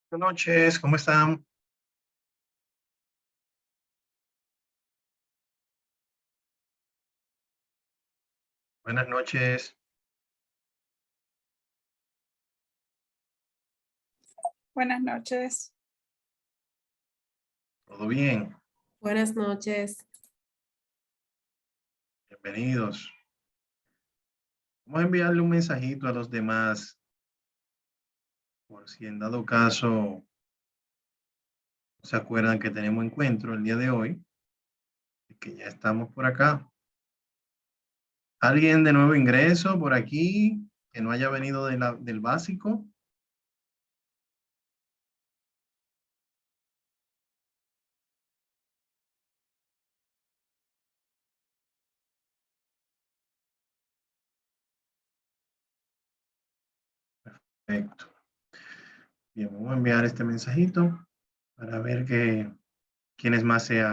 Buenas noches, ¿cómo están? Buenas noches, Buenas noches. ¿todo bien? Buenas noches. Bienvenidos. Vamos a enviarle un mensajito a los demás, por si en dado caso se acuerdan que tenemos encuentro el día de hoy, y que ya estamos por acá. ¿Alguien de nuevo ingreso por aquí que no haya venido del básico? Perfecto. Bien, vamos a enviar este mensajito para ver que quienes más se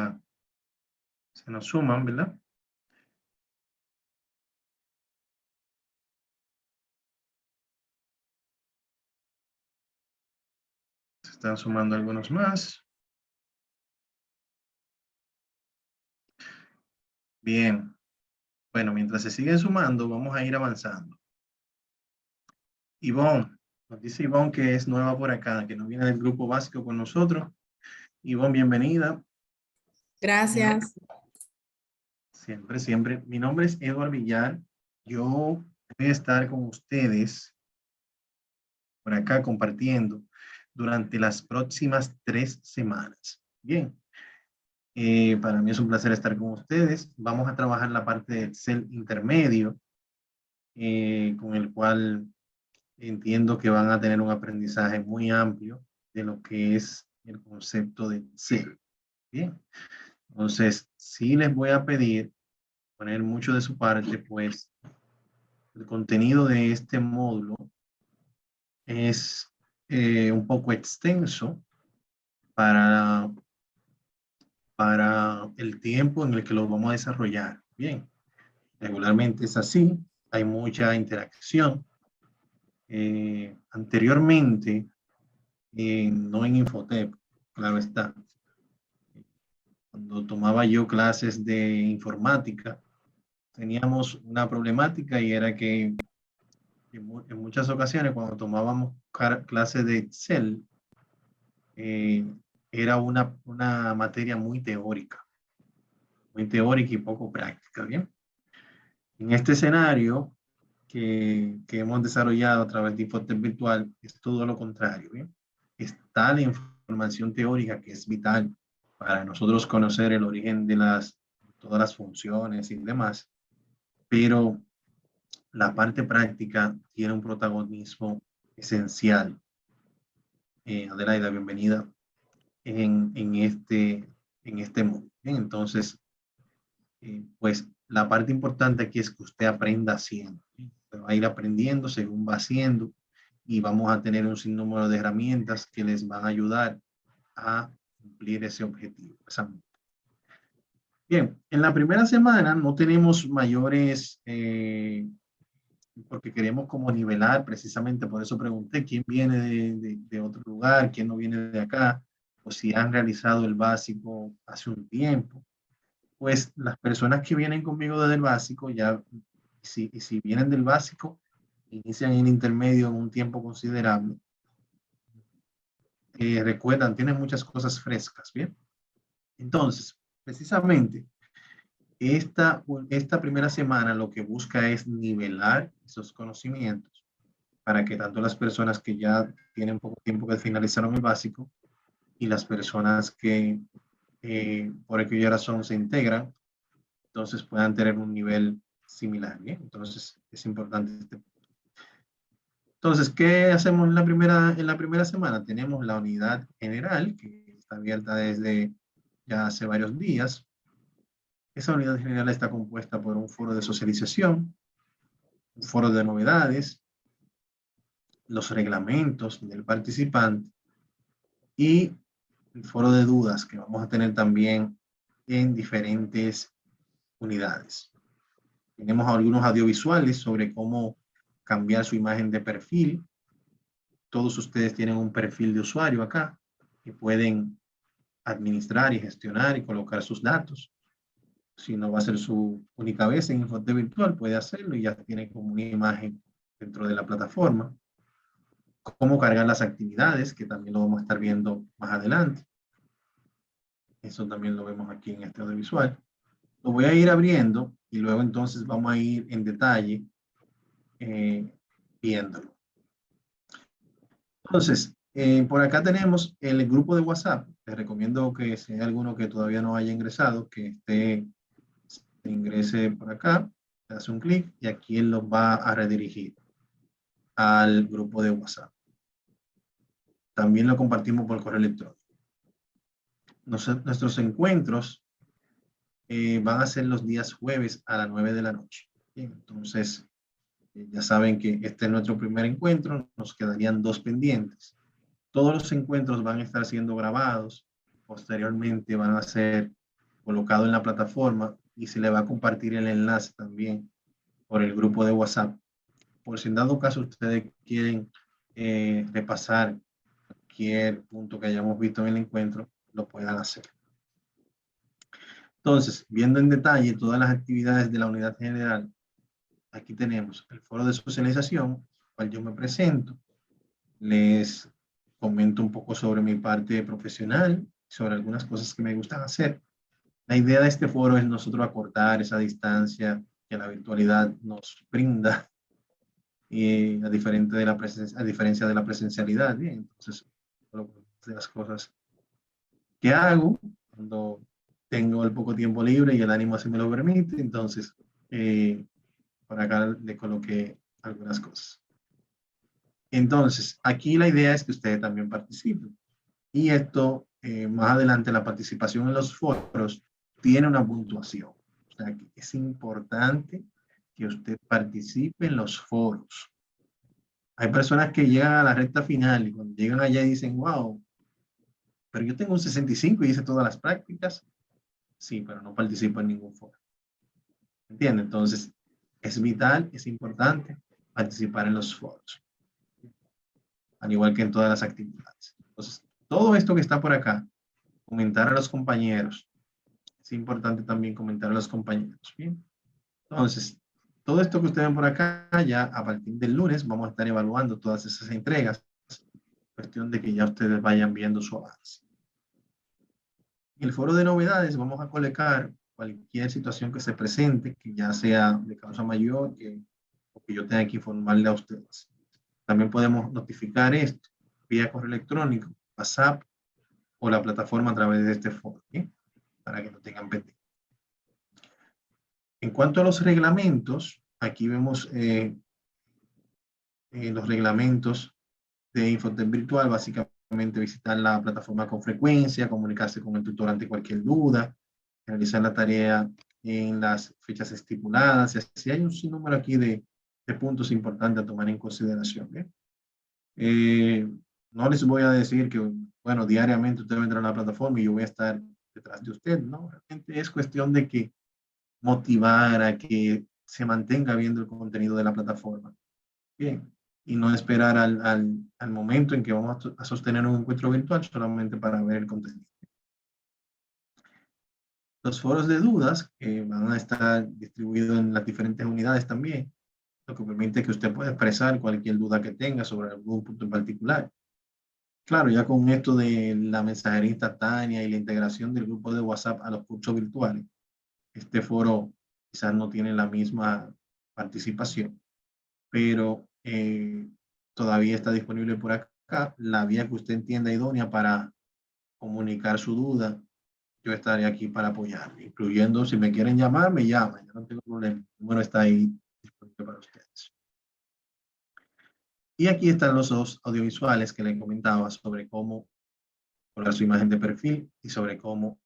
nos suman, ¿verdad? Se están sumando algunos más. Bien. Bueno, mientras se siguen sumando, vamos a ir avanzando. Ivonne, nos dice Ivonne que es nueva por acá, que no viene del grupo básico con nosotros. Ivonne, bienvenida. Gracias. Siempre, siempre. Mi nombre es Edward Villar. Yo voy a estar con ustedes por acá compartiendo durante las próximas 3 semanas. Bien. Para mí es un placer estar con ustedes. Vamos a trabajar la parte del Excel intermedio, con el cual entiendo que van a tener un aprendizaje muy amplio de lo que es el concepto de Excel. Bien, entonces sí les voy a pedir poner mucho de su parte, pues el contenido de este módulo es un poco extenso para, para el tiempo en el que lo vamos a desarrollar. Bien, regularmente es así, hay mucha interacción. Anteriormente, no en Infotep, claro está. Cuando tomaba yo clases de informática, teníamos una problemática y era que en muchas ocasiones cuando tomábamos clases de Excel, eh, era una materia muy teórica y poco práctica, ¿bien? En este escenario que hemos desarrollado a través de Infotep Virtual, es todo lo contrario, ¿bien? Está la información teórica que es vital para nosotros conocer el origen de todas las funciones y demás, pero la parte práctica tiene un protagonismo esencial. Adelaida, bienvenida en este mundo. Bien, entonces, pues la parte importante aquí es que usted aprenda haciendo. Usted va a ir aprendiendo según va haciendo y vamos a tener un sinnúmero de herramientas que les van a ayudar a cumplir ese objetivo. Bien, en la primera semana no tenemos mayores, porque queremos como nivelar, precisamente por eso pregunté quién viene de otro lugar, quién no viene de acá, o si han realizado el básico hace un tiempo. Pues las personas que vienen conmigo desde el básico, ya, si vienen del básico, inician el intermedio en un tiempo considerable, recuerdan, tienen muchas cosas frescas, ¿bien? Entonces, precisamente, esta primera semana lo que busca es nivelar esos conocimientos para que tanto las personas que ya tienen poco tiempo que finalizaron el básico y las personas que por aquella razón se integran, entonces puedan tener un nivel similar. ¿Bien? Entonces es importante este punto. Entonces, ¿qué hacemos en la primera semana? Tenemos la unidad general que está abierta desde ya hace varios días. Esa unidad general está compuesta por un foro de socialización, un foro de novedades, los reglamentos del participante y el foro de dudas que vamos a tener también en diferentes unidades. Tenemos algunos audiovisuales sobre cómo cambiar su imagen de perfil. todos ustedes tienen un perfil de usuario acá que pueden administrar y gestionar y colocar sus datos. Si no va a ser su única vez en Infotep Virtual, puede hacerlo y ya tiene como una imagen dentro de la plataforma. Cómo cargar las actividades, que también lo vamos a estar viendo más adelante. Eso también lo vemos aquí en este audiovisual. Lo voy a ir abriendo y luego entonces vamos a ir en detalle viéndolo. Entonces, por acá tenemos el grupo de WhatsApp. Les recomiendo que si hay alguno que todavía no haya ingresado, que se ingrese por acá, hace un clic y aquí él los va a redirigir al grupo de WhatsApp. También lo compartimos por correo electrónico. Nuestros encuentros van a ser los días jueves a las 9 de la noche. Bien, entonces, ya saben que este es nuestro primer encuentro. Nos quedarían 2 pendientes. Todos los encuentros van a estar siendo grabados. Posteriormente van a ser colocados en la plataforma y se le va a compartir el enlace también por el grupo de WhatsApp. Por si en dado caso ustedes quieren repasar cualquier punto que hayamos visto en el encuentro, lo puedan hacer. Entonces, viendo en detalle todas las actividades de la unidad general, aquí tenemos el foro de socialización, al cual yo me presento, les comento un poco sobre mi parte profesional, sobre algunas cosas que me gustan hacer. La idea de este foro es nosotros acortar esa distancia que la virtualidad nos brinda, y a diferencia de la presencialidad. Bien, entonces, de las cosas que hago cuando tengo el poco tiempo libre y el ánimo así me lo permite, entonces por acá le coloqué algunas cosas. Entonces, aquí la idea es que ustedes también participen. Y esto, más adelante, la participación en los foros tiene una puntuación. O sea, que es importante que usted participe en los foros. Hay personas que llegan a la recta final y cuando llegan allá dicen, wow, pero yo tengo un 65 y hice todas las prácticas. Sí, pero no participo en ningún foro. ¿Entiende? Entonces, es vital, es importante participar en los foros. Al igual que en todas las actividades. Entonces, todo esto que está por acá, comentar a los compañeros. Es importante también comentar a los compañeros. Bien. Entonces, todo esto que ustedes ven por acá, ya a partir del lunes vamos a estar evaluando todas esas entregas. Cuestión de que ya ustedes vayan viendo su avance. En el foro de novedades vamos a colocar cualquier situación que se presente, que ya sea de causa mayor o que yo tenga que informarle a ustedes. También podemos notificar esto vía correo electrónico, WhatsApp o la plataforma a través de este foro, ¿sí? Para que lo tengan pendiente. En cuanto a los reglamentos, aquí vemos los reglamentos de Infotep Virtual, básicamente visitar la plataforma con frecuencia, comunicarse con el tutor ante cualquier duda, realizar la tarea en las fechas estipuladas, y así hay un sinnúmero aquí de puntos importantes a tomar en consideración. No les voy a decir que, bueno, diariamente usted va a entrar a la plataforma y yo voy a estar detrás de usted, ¿no? Realmente es cuestión de que motivar a que se mantenga viendo el contenido de la plataforma. Bien, y no esperar al momento en que vamos a sostener un encuentro virtual solamente para ver el contenido. Los foros de dudas van a estar distribuidos en las diferentes unidades también, lo que permite que usted pueda expresar cualquier duda que tenga sobre algún punto en particular. Claro, ya con esto de la mensajería instantánea y la integración del grupo de WhatsApp a los cursos virtuales, este foro quizás no tiene la misma participación, pero todavía está disponible por acá la vía que usted entienda idónea para comunicar su duda. Yo estaré aquí para apoyar, incluyendo si me quieren llamar, me llaman, yo no tengo problema. El número está ahí disponible para ustedes. Y aquí están los dos audiovisuales que les comentaba sobre cómo colocar su imagen de perfil y sobre cómo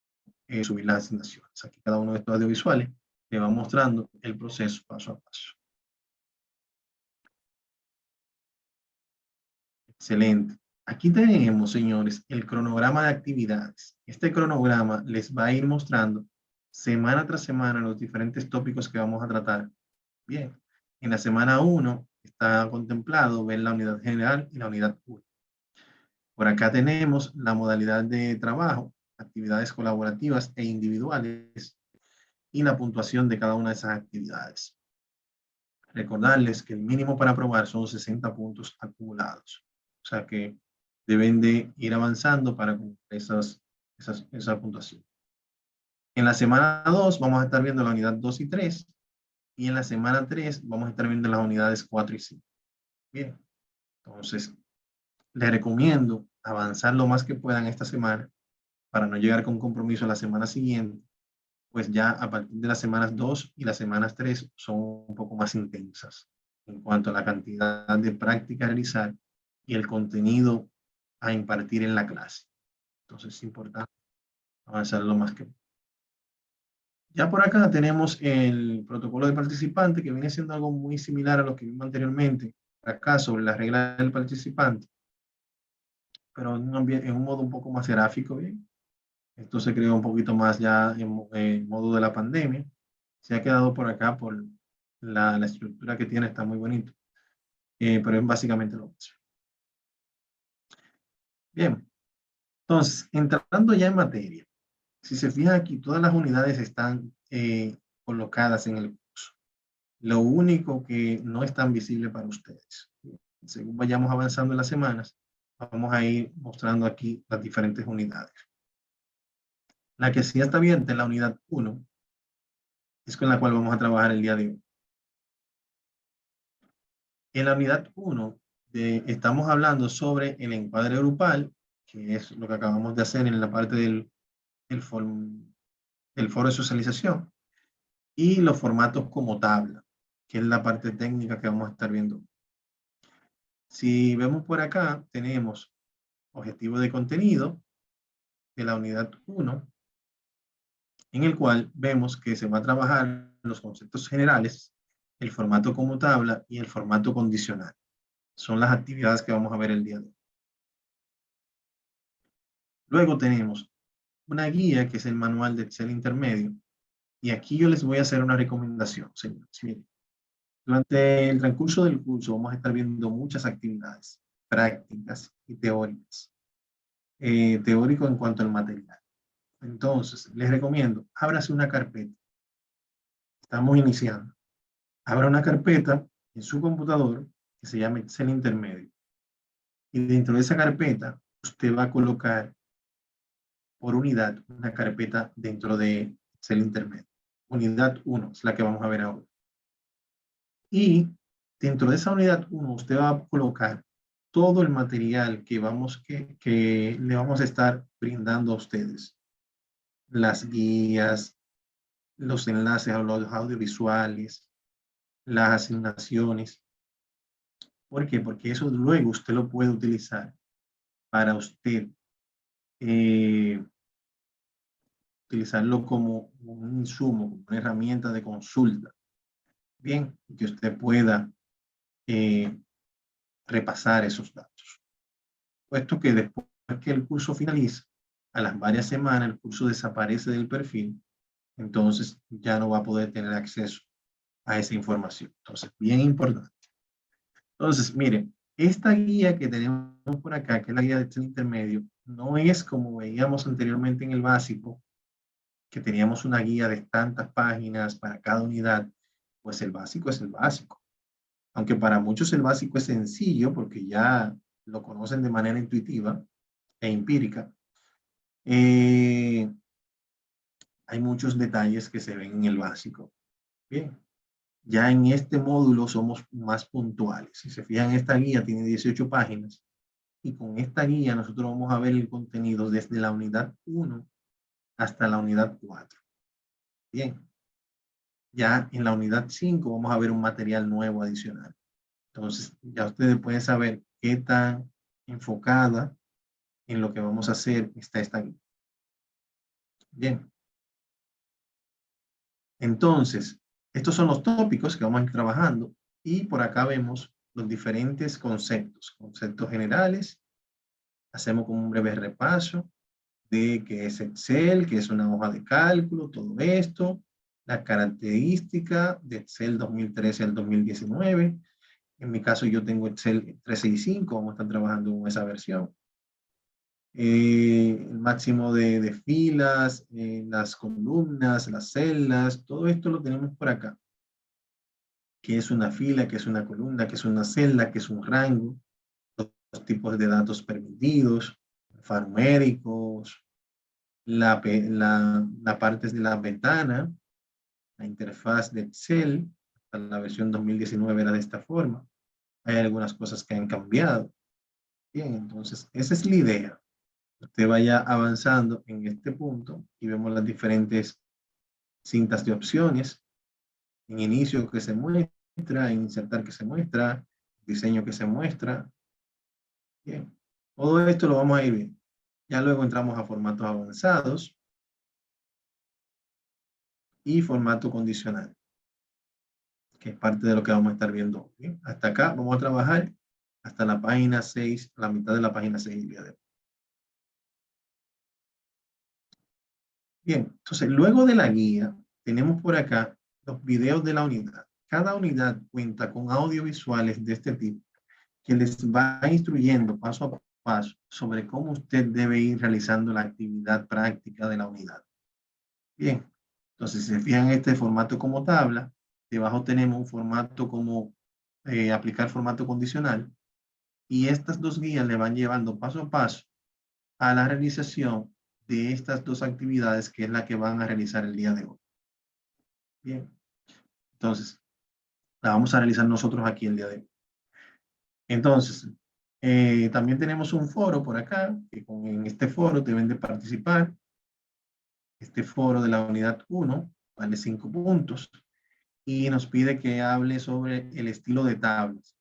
subir las asignaciones. Aquí cada uno de estos audiovisuales le va mostrando el proceso paso a paso. Excelente. Aquí tenemos, señores, el cronograma de actividades. Este cronograma les va a ir mostrando semana tras semana los diferentes tópicos que vamos a tratar. Bien, en la semana 1 está contemplado ver la unidad general y la unidad 1. Por acá tenemos la modalidad de trabajo, actividades colaborativas e individuales y la puntuación de cada una de esas actividades. Recordarles que el mínimo para aprobar son 60 puntos acumulados. O sea que deben de ir avanzando para cumplir esa puntuación. En la semana 2 vamos a estar viendo la unidad 2 y 3. Y en la semana 3 vamos a estar viendo las unidades 4 y 5. Bien, entonces les recomiendo avanzar lo más que puedan esta semana para no llegar con compromiso a la semana siguiente, pues ya a partir de las semanas 2 y las semanas 3 son un poco más intensas en cuanto a la cantidad de práctica a realizar y el contenido a impartir en la clase. Entonces es importante avanzar lo más que pueda. Ya por acá tenemos el protocolo de participante, que viene siendo algo muy similar a lo que vimos anteriormente, acá sobre la regla del participante, pero en un modo un poco más gráfico, ¿bien? Esto se creó un poquito más ya en modo de la pandemia. Se ha quedado por acá por la estructura que tiene, está muy bonito, pero es básicamente lo mismo. Bien, entonces, entrando ya en materia, si se fijan aquí, todas las unidades están colocadas en el curso. Lo único que no es tan visible para ustedes. Según vayamos avanzando en las semanas, vamos a ir mostrando aquí las diferentes unidades. La que sí está abierta es la unidad 1, es con la cual vamos a trabajar el día de hoy. En la unidad 1 estamos hablando sobre el encuadre grupal, que es lo que acabamos de hacer en la parte del foro de socialización, y los formatos como tabla, que es la parte técnica que vamos a estar viendo. Si vemos por acá, tenemos objetivo de contenido de la unidad 1, en el cual vemos que se va a trabajar los conceptos generales, el formato como tabla y el formato condicional. Son las actividades que vamos a ver el día de hoy. Luego tenemos una guía que es el manual de Excel intermedio. Y aquí yo les voy a hacer una recomendación, señores. Miren, durante el transcurso del curso vamos a estar viendo muchas actividades prácticas y teóricas. Teórico en cuanto al material. Entonces, les recomiendo, ábrase una carpeta. Estamos iniciando. Abra una carpeta en su computador que se llama Excel intermedio. Y dentro de esa carpeta, usted va a colocar por unidad una carpeta dentro de Excel intermedio. Unidad 1 es la que vamos a ver ahora. Y dentro de esa unidad 1 usted va a colocar todo el material que le vamos a estar brindando a ustedes. Las guías, los enlaces a los audiovisuales, las asignaciones. ¿Por qué? Porque eso luego usted lo puede utilizar para usted utilizarlo como un insumo, como una herramienta de consulta. Bien, que usted pueda repasar esos datos. Puesto que después que el curso finaliza, a las varias semanas el curso desaparece del perfil, entonces ya no va a poder tener acceso a esa información. Entonces, bien importante. Entonces, miren, esta guía que tenemos por acá, que es la guía de Excel intermedio, no es como veíamos anteriormente en el básico, que teníamos una guía de tantas páginas para cada unidad. Pues el básico es el básico. Aunque para muchos el básico es sencillo porque ya lo conocen de manera intuitiva e empírica. Hay muchos detalles que se ven en el básico. Bien. Ya en este módulo somos más puntuales. Si se fijan, esta guía tiene 18 páginas y con esta guía nosotros vamos a ver el contenido desde la unidad 1 hasta la unidad 4. Bien. Ya en la unidad 5 vamos a ver un material nuevo adicional. Entonces, ya ustedes pueden saber qué tan enfocada en lo que vamos a hacer está esta guía. Bien. Entonces, estos son los tópicos que vamos a ir trabajando y por acá vemos los diferentes conceptos generales. Hacemos como un breve repaso de qué es Excel, qué es una hoja de cálculo, todo esto, la característica de Excel 2013 al 2019, En mi caso yo tengo Excel 365, vamos a estar trabajando con esa versión. El máximo de filas, las columnas, las celdas, todo esto lo tenemos por acá. ¿Qué es una fila? ¿Qué es una columna? ¿Qué es una celda? ¿Qué es un rango? Los tipos de datos permitidos, alfanuméricos, la parte de la ventana, la interfaz de Excel, la versión 2019 era de esta forma. Hay algunas cosas que han cambiado. Bien, entonces esa es la idea. Usted vaya avanzando en este punto y vemos las diferentes cintas de opciones. En inicio que se muestra, en insertar que se muestra, diseño que se muestra. Bien, todo esto lo vamos a ir viendo. Ya luego entramos a formatos avanzados y formato condicional, que es parte de lo que vamos a estar viendo. Bien, hasta acá vamos a trabajar hasta la página 6, la mitad de la página 6 el día de hoy. Bien, entonces luego de la guía tenemos por acá los videos de la unidad. Cada unidad cuenta con audiovisuales de este tipo que les va instruyendo paso a paso sobre cómo usted debe ir realizando la actividad práctica de la unidad. Bien, entonces si se fijan este formato como tabla, debajo tenemos un formato como aplicar formato condicional y estas dos guías le van llevando paso a paso a la realización de estas dos actividades que es la que van a realizar el día de hoy. Bien, entonces la vamos a realizar nosotros aquí el día de hoy. Entonces, también tenemos un foro por acá, que en este foro deben de participar. Este foro de la unidad 1 vale 5 puntos y nos pide que hable sobre el estilo de tablas.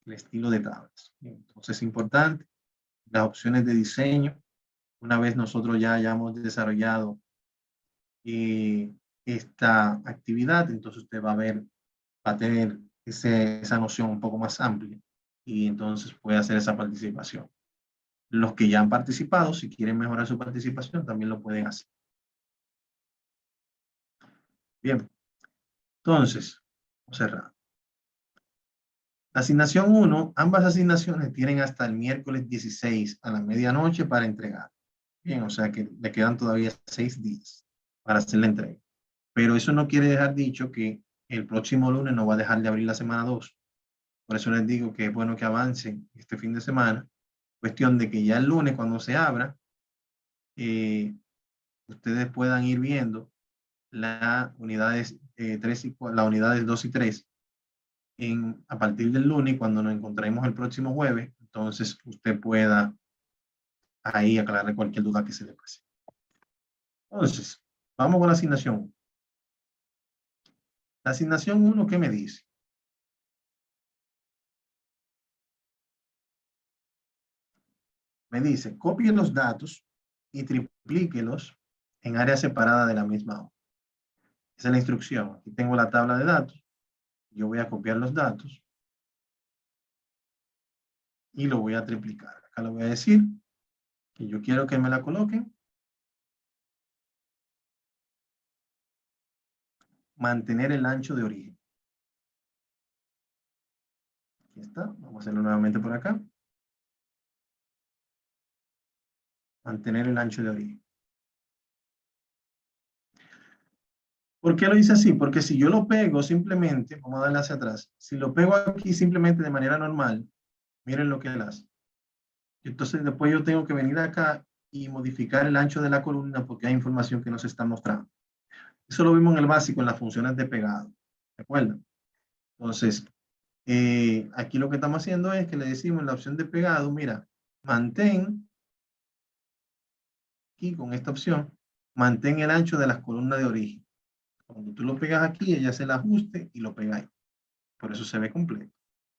El estilo de tablas. Entonces es importante las opciones de diseño. Una vez nosotros ya hayamos desarrollado esta actividad, entonces usted va a tener esa noción un poco más amplia y entonces puede hacer esa participación. Los que ya han participado, si quieren mejorar su participación, también lo pueden hacer. Bien, entonces, vamos a cerrar. Asignación 1, ambas asignaciones tienen hasta el miércoles 16 a la medianoche para entregar. Bien, o sea que le quedan todavía 6 días para hacer la entrega. Pero eso no quiere dejar dicho que el próximo lunes no va a dejar de abrir la semana 2. Por eso les digo que es bueno que avancen este fin de semana. Cuestión de que ya el lunes cuando se abra, ustedes puedan ir viendo las unidades, 2 y 3 a partir del lunes, cuando nos encontremos el próximo jueves, entonces usted pueda ahí aclarar cualquier duda que se le pase. Entonces, vamos con la asignación 1. La asignación 1, ¿qué me dice? Me dice, copie los datos y triplíquelos en áreas separadas de la misma hoja. Esa es la instrucción. Aquí tengo la tabla de datos. Yo voy a copiar los datos y lo voy a triplicar. Acá le voy a decir que yo quiero que me la coloquen. Mantener el ancho de origen. Aquí está. Vamos a hacerlo nuevamente por acá. Mantener el ancho de origen. ¿Por qué lo hice así? Porque si yo lo pego simplemente, vamos a darle hacia atrás, si lo pego aquí simplemente de manera normal, miren lo que él hace. Entonces después yo tengo que venir acá y modificar el ancho de la columna porque hay información que no se está mostrando. Eso lo vimos en el básico, en las funciones de pegado. ¿De acuerdo? Entonces, aquí lo que estamos haciendo es que le decimos en la opción de pegado, mira, mantén, aquí con esta opción, mantén el ancho de las columnas de origen. Cuando tú lo pegas aquí, ella hace el ajuste y lo pega ahí. Por eso se ve completo.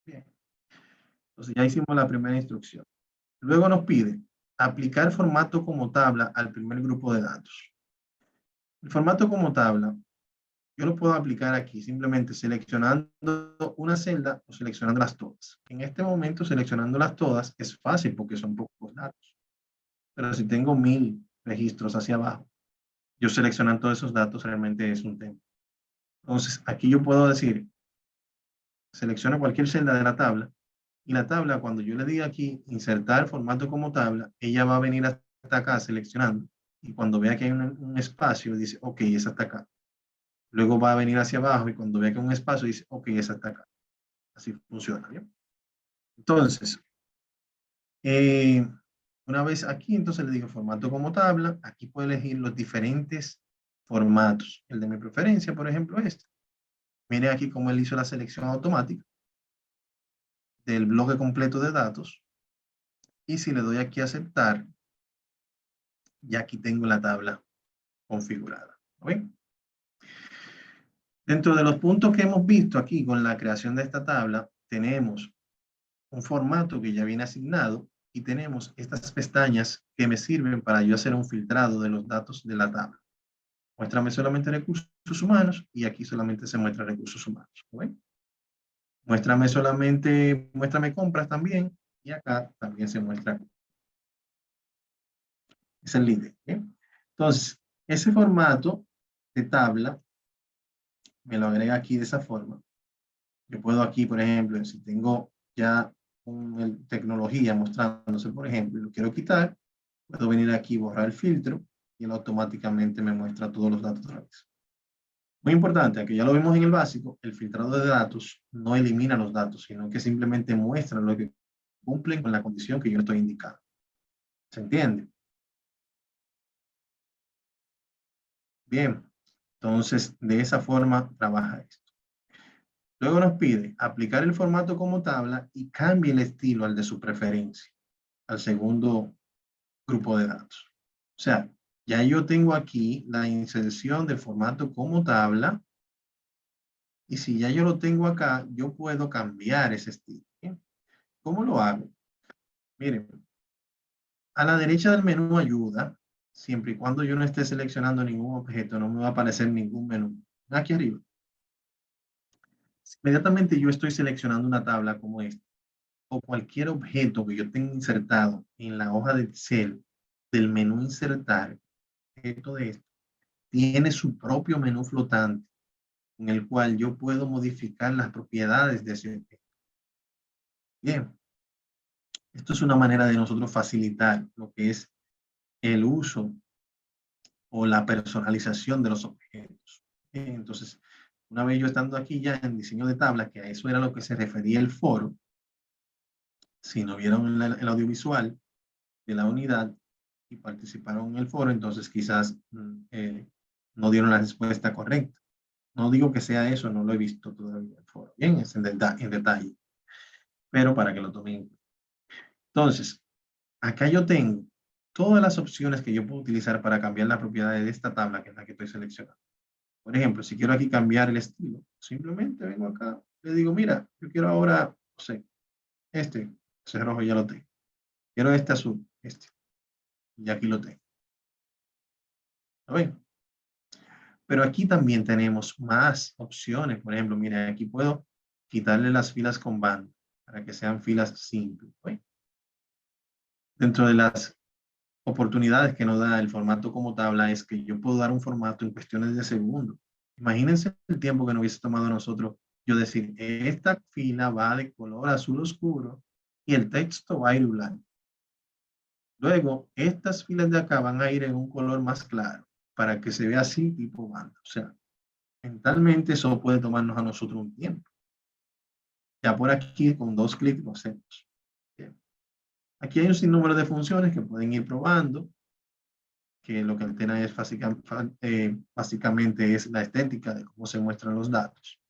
Bien. Entonces ya hicimos la primera instrucción. Luego nos pide aplicar formato como tabla al primer grupo de datos. El formato como tabla, yo lo puedo aplicar aquí simplemente seleccionando una celda o seleccionándolas todas. En este momento seleccionándolas todas es fácil porque son pocos datos. Pero si tengo 1000 registros hacia abajo, yo seleccionando todos esos datos realmente es un tema. Entonces aquí yo puedo decir selecciono cualquier celda de la tabla y la tabla, cuando yo le diga aquí insertar formato como tabla, ella va a venir hasta acá seleccionando y cuando vea que hay un espacio dice, ok, esa está acá. Luego va a venir hacia abajo y cuando vea que hay un espacio dice, ok, esa está acá. Así funciona, ¿bien? Entonces, eh, una vez aquí, entonces le digo formato como tabla. Aquí puedo elegir los diferentes formatos. El de mi preferencia, por ejemplo, este. Mire aquí cómo él hizo la selección automática del bloque completo de datos. Y si le doy aquí a aceptar, ya aquí tengo la tabla configurada. ¿Ven? Dentro de los puntos que hemos visto aquí con la creación de esta tabla, tenemos un formato que ya viene asignado y tenemos estas pestañas que me sirven para yo hacer un filtrado de los datos de la tabla. Muéstrame solamente recursos humanos y aquí solamente se muestra recursos humanos. ¿Ven? Muéstrame solamente, muéstrame compras también y acá también se muestra. Es el líder. ¿Bien? Entonces, ese formato de tabla me lo agrega aquí de esa forma. Yo puedo aquí, por ejemplo, si tengo ya tecnología mostrándose, por ejemplo, y lo quiero quitar, puedo venir aquí, borrar el filtro y él automáticamente me muestra todos los datos otra vez. Muy importante, aunque ya lo vimos en el básico, el filtrado de datos no elimina los datos, sino que simplemente muestra lo que cumplen con la condición que yo estoy indicando. ¿Se entiende? Bien, entonces de esa forma trabaja esto. Luego nos pide aplicar el formato como tabla y cambie el estilo al de su preferencia, al segundo grupo de datos. O sea, ya yo tengo aquí la inserción del formato como tabla y si ya yo lo tengo acá, yo puedo cambiar ese estilo. ¿Bien? ¿Cómo lo hago? Miren, a la derecha del menú ayuda, siempre y cuando yo no esté seleccionando ningún objeto, no me va a aparecer ningún menú. Aquí arriba. Inmediatamente yo estoy seleccionando una tabla como esta, o cualquier objeto que yo tenga insertado en la hoja de Excel del menú insertar, objeto de esto, tiene su propio menú flotante en el cual yo puedo modificar las propiedades de ese objeto. Bien, esto es una manera de nosotros facilitar lo que es el uso o la personalización de los objetos. Entonces, una vez yo estando aquí ya en diseño de tabla, que a eso era lo que se refería el foro, si no vieron el audiovisual de la unidad y participaron en el foro, entonces quizás no dieron la respuesta correcta. No digo que sea eso, no lo he visto todavía en el foro. Bien, es en detalle, pero para que lo tomen. Entonces, acá yo tengo todas las opciones que yo puedo utilizar para cambiar la propiedad de esta tabla, que es la que estoy seleccionando. Por ejemplo, si quiero aquí cambiar el estilo, simplemente vengo acá, le digo, mira, yo quiero ahora, no sé, ese rojo ya lo tengo. Quiero este azul, y aquí lo tengo. ¿Lo ven? Pero aquí también tenemos más opciones. Por ejemplo, mira, aquí puedo quitarle las filas con banda para que sean filas simples. ¿Ven? Dentro de las oportunidades que nos da el formato como tabla es que yo puedo dar un formato en cuestiones de segundos. Imagínense el tiempo que nos hubiese tomado a nosotros yo decir, esta fila va de color azul oscuro y el texto va a ir blanco. Luego, estas filas de acá van a ir en un color más claro para que se vea así tipo banda. O sea, mentalmente eso puede tomarnos a nosotros un tiempo. Ya por aquí con 2 clics lo hacemos. Bien. Aquí hay un sinnúmero de funciones que pueden ir probando, que lo que altera es básicamente es la estética de cómo se muestran los datos.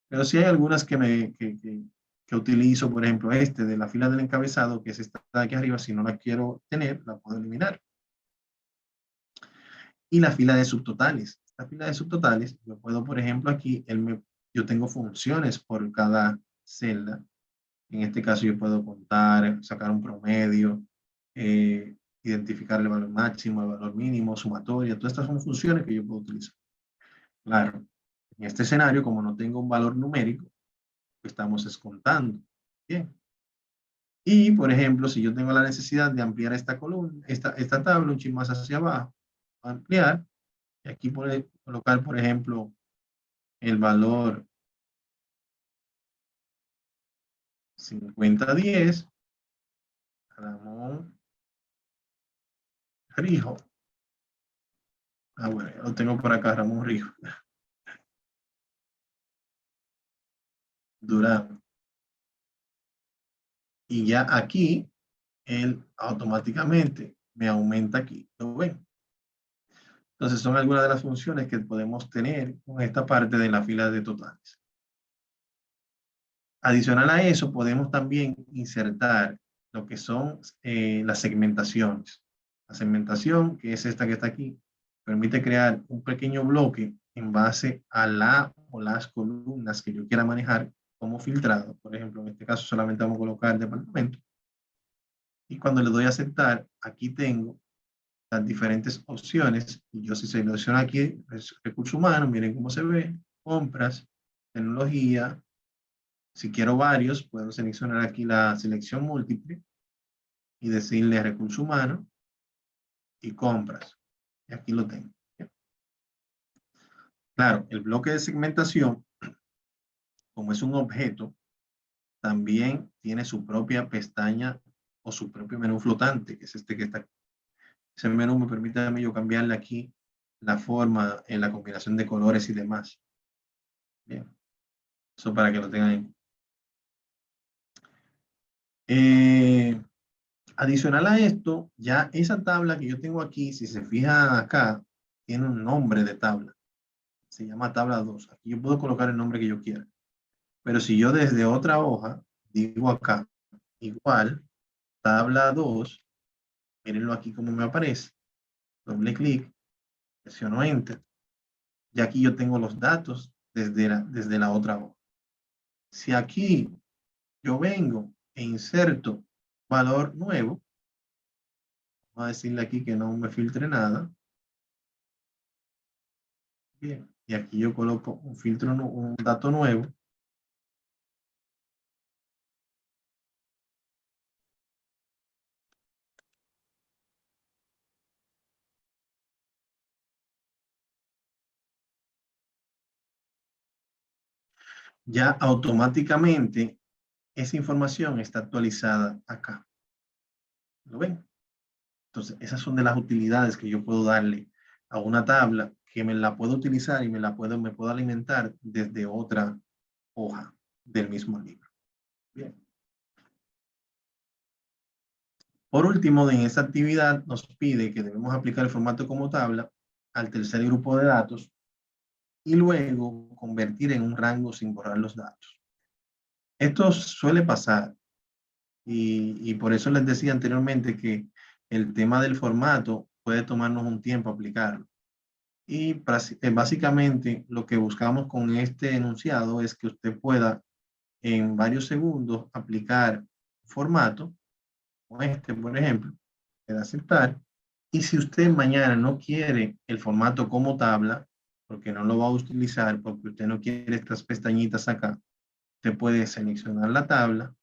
Pero sí hay algunas que utilizo, por ejemplo, de la fila del encabezado, que es esta de aquí arriba, si no la quiero tener, la puedo eliminar. Y la fila de subtotales. La fila de subtotales, yo puedo, por ejemplo, aquí, yo tengo funciones por cada celda. En este caso yo puedo contar, sacar un promedio, identificar el valor máximo, el valor mínimo, sumatoria. Todas estas son funciones que yo puedo utilizar. Claro, en este escenario, como no tengo un valor numérico, estamos descontando. Bien. Y, por ejemplo, si yo tengo la necesidad de ampliar esta columna, esta tabla un chin más hacia abajo, ampliar, y aquí puedo colocar, por ejemplo, el valor 5010, Ramón Rijo. Ah, bueno, ya lo tengo por acá, Ramón Rijo. Durán. Y ya aquí, él automáticamente me aumenta aquí. ¿Lo ven? Entonces son algunas de las funciones que podemos tener con esta parte de la fila de totales. Adicional a eso, podemos también insertar lo que son las segmentaciones. La segmentación, que es esta que está aquí, permite crear un pequeño bloque en base a la o las columnas que yo quiera manejar como filtrado. Por ejemplo, en este caso solamente vamos a colocar el departamento. Y cuando le doy a aceptar, aquí tengo las diferentes opciones. Y yo si selecciono aquí recursos humanos, miren cómo se ve, compras, tecnología. Si quiero varios, puedo seleccionar aquí la selección múltiple y decirle recursos humanos y compras. Y aquí lo tengo. Claro, el bloque de segmentación, como es un objeto, también tiene su propia pestaña o su propio menú flotante, que es este que está aquí. Ese menú me permite a mí yo cambiarle aquí la forma, en la combinación de colores y demás. Bien, eso para que lo tengan ahí. Adicional a esto, ya esa tabla que yo tengo aquí, si se fijan acá, tiene un nombre de tabla. Se llama tabla 2. Aquí yo puedo colocar el nombre que yo quiera. Pero si yo desde otra hoja, digo acá, igual, tabla 2, mírenlo aquí como me aparece. Doble clic, presiono Enter. Y aquí yo tengo los datos desde la otra hoja. Si aquí yo vengo e inserto valor nuevo, vamos a decirle aquí que no me filtre nada. Bien, y aquí yo coloco un filtro, un dato nuevo. Ya automáticamente esa información está actualizada acá. ¿Lo ven? Entonces, esas son de las utilidades que yo puedo darle a una tabla que me la puedo utilizar y me puedo alimentar desde otra hoja del mismo libro. Bien. Por último, en esta actividad nos pide que debemos aplicar el formato como tabla al tercer grupo de datos y luego convertir en un rango sin borrar los datos. Esto suele pasar y por eso les decía anteriormente que el tema del formato puede tomarnos un tiempo aplicarlo. Y básicamente lo que buscamos con este enunciado es que usted pueda en varios segundos aplicar formato, como este, por ejemplo, le da aceptar. Y si usted mañana no quiere el formato como tabla, porque no lo va a utilizar, porque usted no quiere estas pestañitas acá, usted puede seleccionar la tabla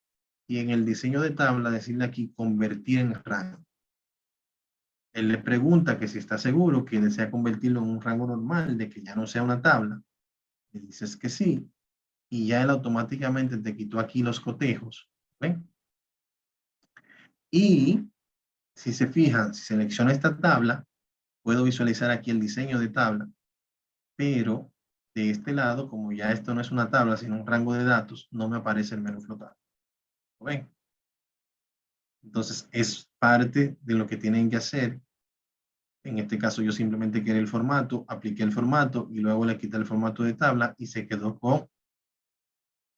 y en el diseño de tabla decirle aquí convertir en rango. Él le pregunta que si está seguro que desea convertirlo en un rango normal, de que ya no sea una tabla. Le dices que sí y ya él automáticamente te quitó aquí los cotejos. ¿Ven? Y si se fijan, si selecciono esta tabla, puedo visualizar aquí el diseño de tabla, pero de este lado, como ya esto no es una tabla, sino un rango de datos, no me aparece el menú flotante. ¿Lo ven? Entonces, es parte de lo que tienen que hacer. En este caso, yo simplemente quería el formato, apliqué el formato y luego le quité el formato de tabla y se quedó con,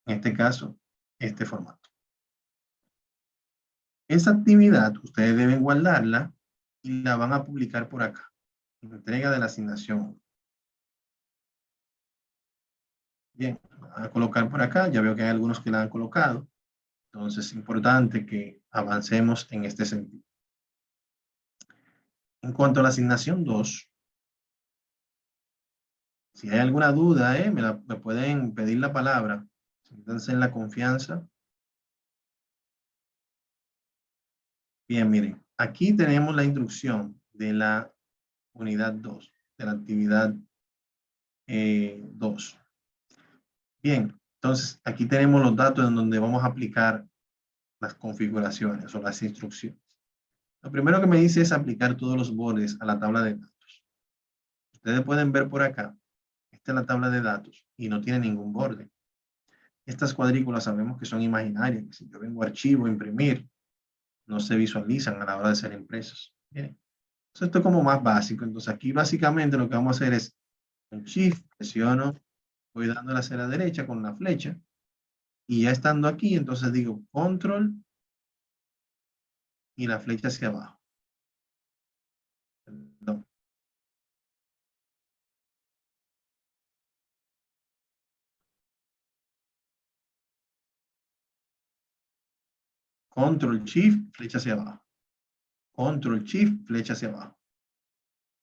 en este caso, este formato. Esa actividad ustedes deben guardarla y la van a publicar por acá. Entrega de la asignación. Bien, a colocar por acá. Ya veo que hay algunos que la han colocado. Entonces es importante que avancemos en este sentido. En cuanto a la asignación 2, si hay alguna duda, me pueden pedir la palabra. Siéntanse en la confianza. Bien, miren, aquí tenemos la instrucción de la unidad 2, de la actividad 2. Bien, entonces aquí tenemos los datos en donde vamos a aplicar las configuraciones o las instrucciones. Lo primero que me dice es aplicar todos los bordes a la tabla de datos. Ustedes pueden ver por acá, esta es la tabla de datos y no tiene ningún borde. Estas cuadrículas sabemos que son imaginarias, que si yo vengo a archivo, imprimir, no se visualizan a la hora de ser impresos. Bien. Entonces, esto es como más básico. Entonces aquí básicamente lo que vamos a hacer es un shift, presiono, voy dándole hacia la derecha con la flecha y ya estando aquí, entonces digo control y la flecha hacia abajo. Perdón. Control shift, flecha hacia abajo. Control shift, flecha hacia abajo.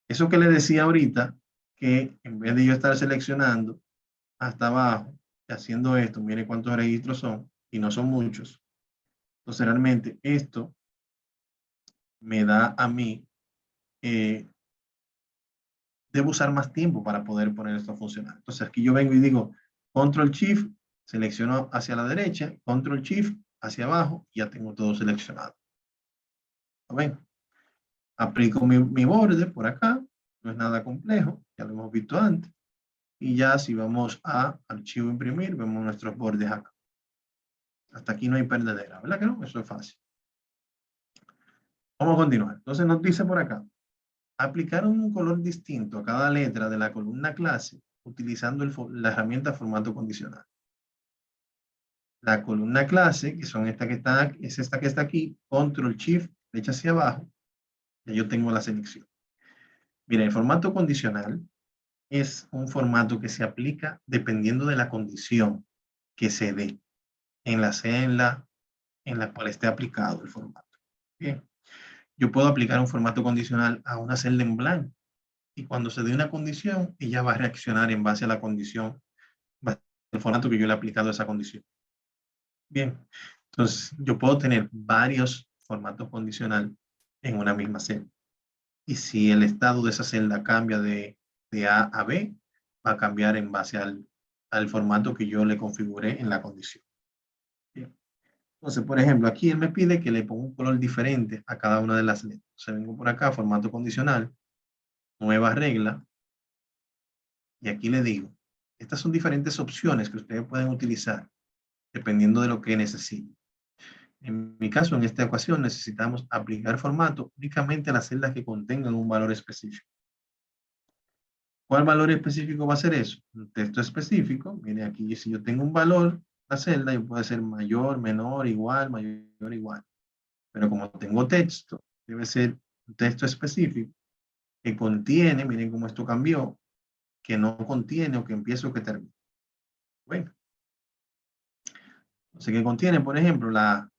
Eso que le decía ahorita, que en vez de yo estar seleccionando hasta abajo y haciendo esto, mire cuántos registros son, y no son muchos. Entonces realmente esto me da a mí, debo usar más tiempo para poder poner esto a funcionar. Entonces aquí yo vengo y digo Control Shift, selecciono hacia la derecha, Control Shift hacia abajo, y ya tengo todo seleccionado. ¿Lo ven? Aplico mi borde por acá, no es nada complejo, ya lo hemos visto antes. Y ya si vamos a archivo imprimir, vemos nuestros bordes acá. Hasta aquí no hay perdedera, ¿verdad que no? Eso es fácil. Vamos a continuar. Entonces nos dice por acá, aplicar un color distinto a cada letra de la columna clase utilizando la herramienta formato condicional. La columna clase, que son esta que está, es esta que está aquí, Control Shift, flecha hacia abajo, y yo tengo la selección. Mira, el formato condicional es un formato que se aplica dependiendo de la condición que se dé en la celda en la cual esté aplicado el formato. Bien. Yo puedo aplicar un formato condicional a una celda en blanco y cuando se dé una condición, ella va a reaccionar en base a la condición, el formato que yo le he aplicado a esa condición. Bien, entonces yo puedo tener varios formatos condicional en una misma celda. Y si el estado de esa celda cambia de A a B, va a cambiar en base al formato que yo le configuré en la condición. Bien. Entonces, por ejemplo, aquí él me pide que le ponga un color diferente a cada una de las letras. Entonces vengo por acá, formato condicional, nueva regla, y aquí le digo, estas son diferentes opciones que ustedes pueden utilizar dependiendo de lo que necesiten. En mi caso, en esta ocasión, necesitamos aplicar formato únicamente a las celdas que contengan un valor específico. ¿Cuál valor específico va a ser eso? Un texto específico. Mire aquí, si yo tengo un valor, la celda y puede ser mayor, menor, igual, mayor, igual. Pero como tengo texto, debe ser un texto específico que contiene, miren cómo esto cambió, que no contiene o que empiece o que termine. Bueno, entonces que contiene, por ejemplo, la A.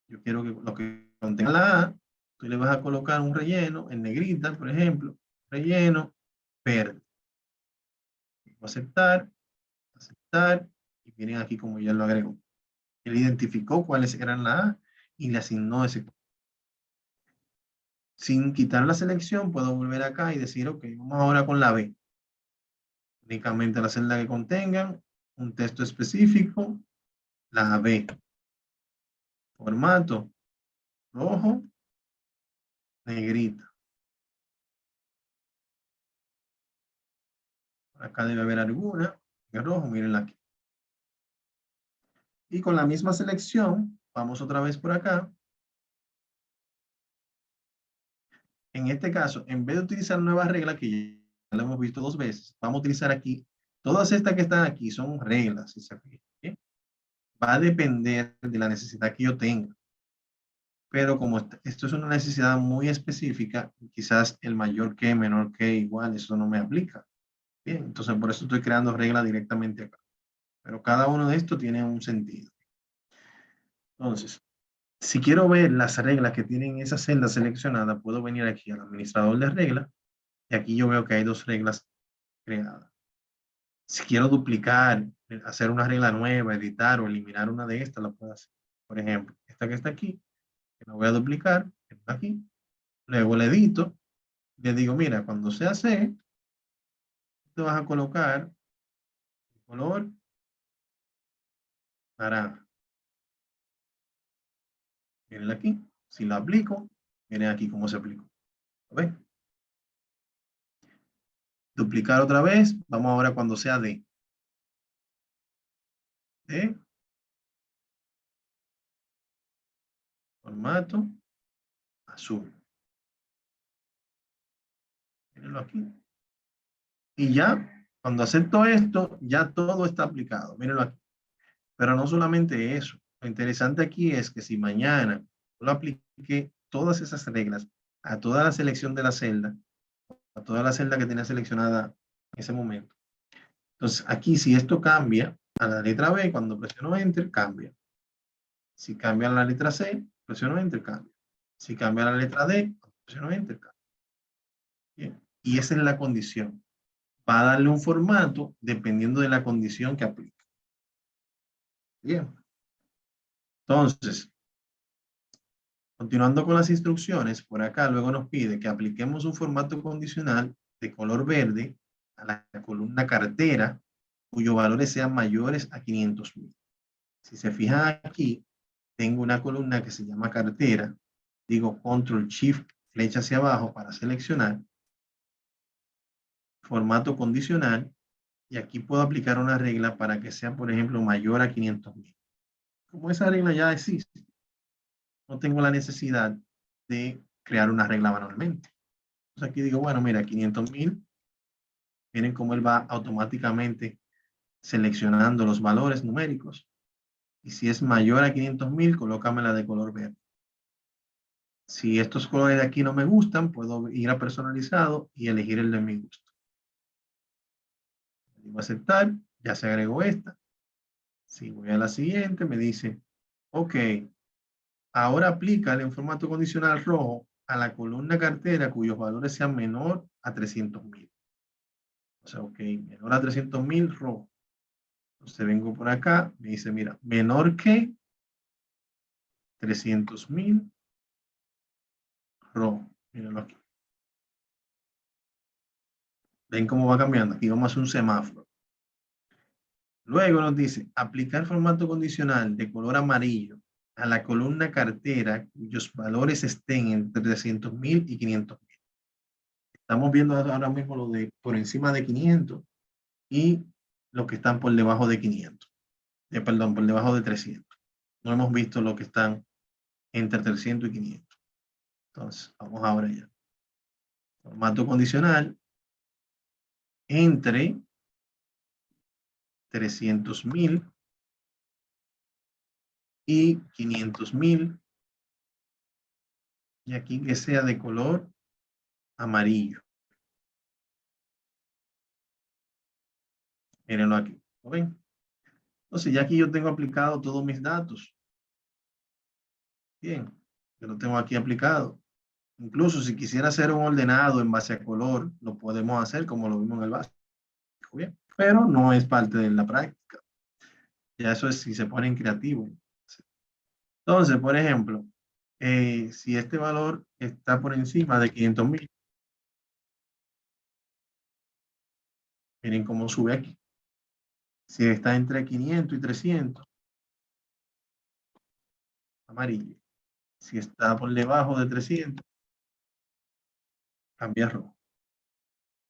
Yo quiero que lo que contenga la A, tú le vas a colocar un relleno en negrita, por ejemplo, relleno verde. Aceptar, aceptar, y miren aquí como ya lo agregó. Él identificó cuáles eran la A y le asignó ese. Sin quitar la selección, puedo volver acá y decir, ok, vamos ahora con la B. Únicamente la celda que contengan un texto específico, la B. Formato rojo, negrita. Acá debe haber alguna en rojo, mírenla aquí. Y con la misma selección, vamos otra vez por acá. En este caso, en vez de utilizar nuevas reglas, que ya la hemos visto 2 veces, vamos a utilizar aquí, todas estas que están aquí son reglas, ¿sí? Va a depender de la necesidad que yo tenga. Pero como esto es una necesidad muy específica, quizás el mayor que, menor que, igual, eso no me aplica. Bien, entonces por eso estoy creando reglas directamente acá. Pero cada uno de estos tiene un sentido. Entonces, si quiero ver las reglas que tienen esa celda seleccionada, puedo venir aquí al administrador de reglas y aquí yo veo que hay 2 reglas creadas. Si quiero duplicar, hacer una regla nueva, editar o eliminar una de estas, la puedo hacer. Por ejemplo, esta que está aquí, que la voy a duplicar, que está aquí. Luego le edito, le digo, mira, cuando sea C, te vas a colocar el color naranja. Miren aquí. Si lo aplico, miren aquí cómo se aplicó. ¿Lo ven? Duplicar otra vez. Vamos ahora cuando sea D. D. Formato azul. Mírenlo aquí. Y ya, cuando acepto esto, ya todo está aplicado. Mírenlo aquí. Pero no solamente eso. Lo interesante aquí es que si mañana yo lo apliqué todas esas reglas a toda la selección de la celda, a toda la celda que tenía seleccionada en ese momento. Entonces, aquí si esto cambia a la letra B, cuando presiono Enter, cambia. Si cambia a la letra C, presiono Enter, cambia. Si cambia a la letra D, presiono Enter, cambia. Bien. Y esa es la condición. Va a darle un formato dependiendo de la condición que aplique. Bien. Entonces, continuando con las instrucciones, por acá luego nos pide que apliquemos un formato condicional de color verde a la columna cartera cuyos valores sean mayores a 500,000. Si se fijan aquí, tengo una columna que se llama cartera. Digo Control Shift, flecha hacia abajo para seleccionar. Formato condicional. Y aquí puedo aplicar una regla para que sea, por ejemplo, mayor a 500,000. Como esa regla ya existe, no tengo la necesidad de crear una regla manualmente. Entonces aquí digo, bueno, mira, 500,000. Miren cómo él va automáticamente seleccionando los valores numéricos. Y si es mayor a 500,000, colócamela de color verde. Si estos colores de aquí no me gustan, puedo ir a personalizado y elegir el de mi gusto. Digo aceptar, ya se agregó esta. Si voy a la siguiente, me dice, ok, ahora aplícale en formato condicional rojo a la columna cartera cuyos valores sean menor a 300,000. O sea, ok, menor a 300,000 rojo. Entonces vengo por acá, me dice, mira, menor que 300,000 rojo. Mírenlo aquí. Ven cómo va cambiando. Aquí vamos a hacer un semáforo. Luego nos dice, aplicar formato condicional de color amarillo a la columna cartera cuyos valores estén entre 300,000 y 500,000. Estamos viendo ahora mismo lo de por encima de 500 y los que están por debajo de 500. Perdón, por debajo de 300. No hemos visto lo que están entre 300 y 500. Entonces, vamos ahora ya. Formato condicional entre 300,000 y 500,000. Y aquí que sea de color amarillo. Mírenlo aquí. ¿Lo ven? Entonces ya aquí yo tengo aplicado todos mis datos. Bien, yo lo tengo aquí aplicado. Incluso si quisiera hacer un ordenado en base a color, lo podemos hacer como lo vimos en el básico. Bien, pero no es parte de la práctica. Ya eso es si se ponen creativos. Entonces, por ejemplo, si este valor está por encima de 500,000, miren cómo sube aquí. Si está entre 500 y 300, amarillo. Si está por debajo de 300, cambia rojo.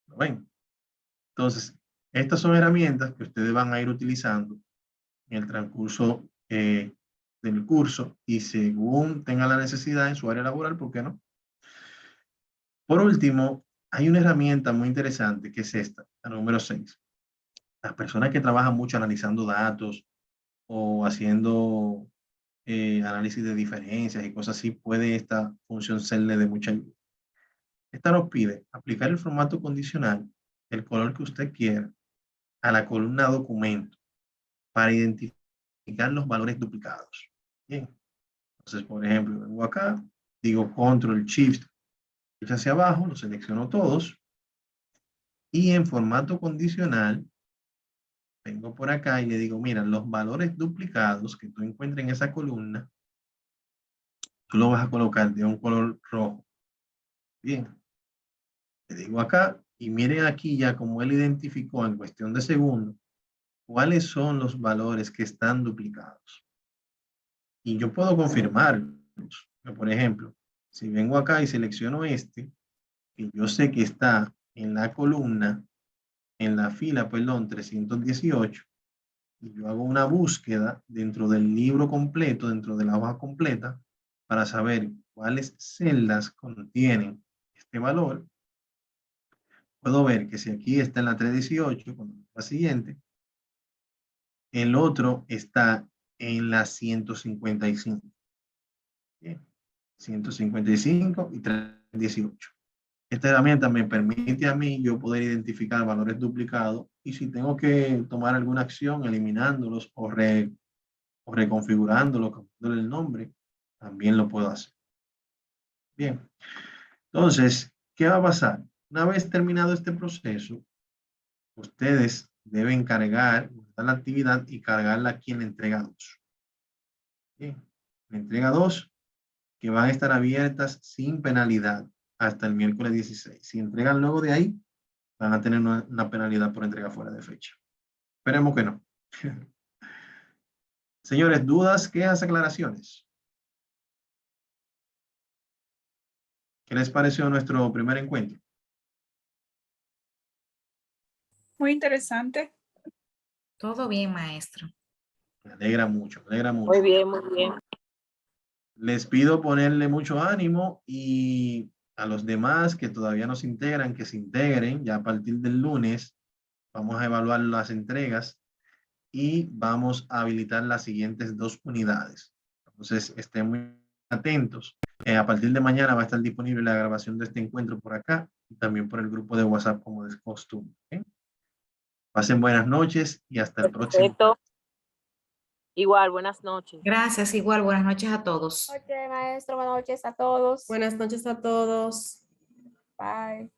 ¿Lo ven? Entonces, estas son herramientas que ustedes van a ir utilizando en el transcurso del curso y según tengan la necesidad en su área laboral, ¿por qué no? Por último, hay una herramienta muy interesante que es esta, la número 6. Las personas que trabajan mucho analizando datos o haciendo análisis de diferencias y cosas así, puede esta función serle de mucha ayuda. Esta nos pide aplicar el formato condicional del color que usted quiera a la columna documento para identificar los valores duplicados. Bien. Entonces, por ejemplo, vengo acá, digo Control Shift hacia abajo, los selecciono todos y en formato condicional vengo por acá y le digo, mira, los valores duplicados que tú encuentres en esa columna, tú lo vas a colocar de un color rojo. Bien. Le digo acá y miren aquí ya como él identificó en cuestión de segundos cuáles son los valores que están duplicados. Y yo puedo confirmar, Por ejemplo, si vengo acá y selecciono este, que yo sé que está en la columna, en la fila, perdón, 318, y yo hago una búsqueda dentro del libro completo, dentro de la hoja completa, para saber cuáles celdas contienen este valor, puedo ver que si aquí está en la 318, cuando la siguiente, el otro está en la 155. Bien, 155 y 318. Esta herramienta me permite a mí yo poder identificar valores duplicados y si tengo que tomar alguna acción eliminándolos o reconfigurándolos, cambiándole el nombre, también lo puedo hacer. Bien, entonces, ¿qué va a pasar? Una vez terminado este proceso, ustedes deben cargar la actividad y cargarla aquí en la entrega 2. Bien, la entrega 2, que van a estar abiertas sin penalidad hasta el miércoles 16. Si entregan luego de ahí, van a tener una penalidad por entrega fuera de fecha. Esperemos que no. Señores, dudas, quejas, aclaraciones. ¿Qué les pareció nuestro primer encuentro? Muy interesante. Todo bien, maestro. Me alegra mucho, me alegra mucho. Muy bien, muy bien. Les pido ponerle mucho ánimo y a los demás que todavía no se integran, que se integren. Ya a partir del lunes vamos a evaluar las entregas y vamos a habilitar las siguientes 2 unidades. Entonces, estén muy atentos. A partir de mañana va a estar disponible la grabación de este encuentro por acá y también por el grupo de WhatsApp como de costumbre. Pasen buenas noches y hasta el próximo. Perfecto. Igual, buenas noches. Gracias, igual. Buenas noches a todos. Buenas noches, maestro. Buenas noches a todos. Buenas noches a todos. Bye.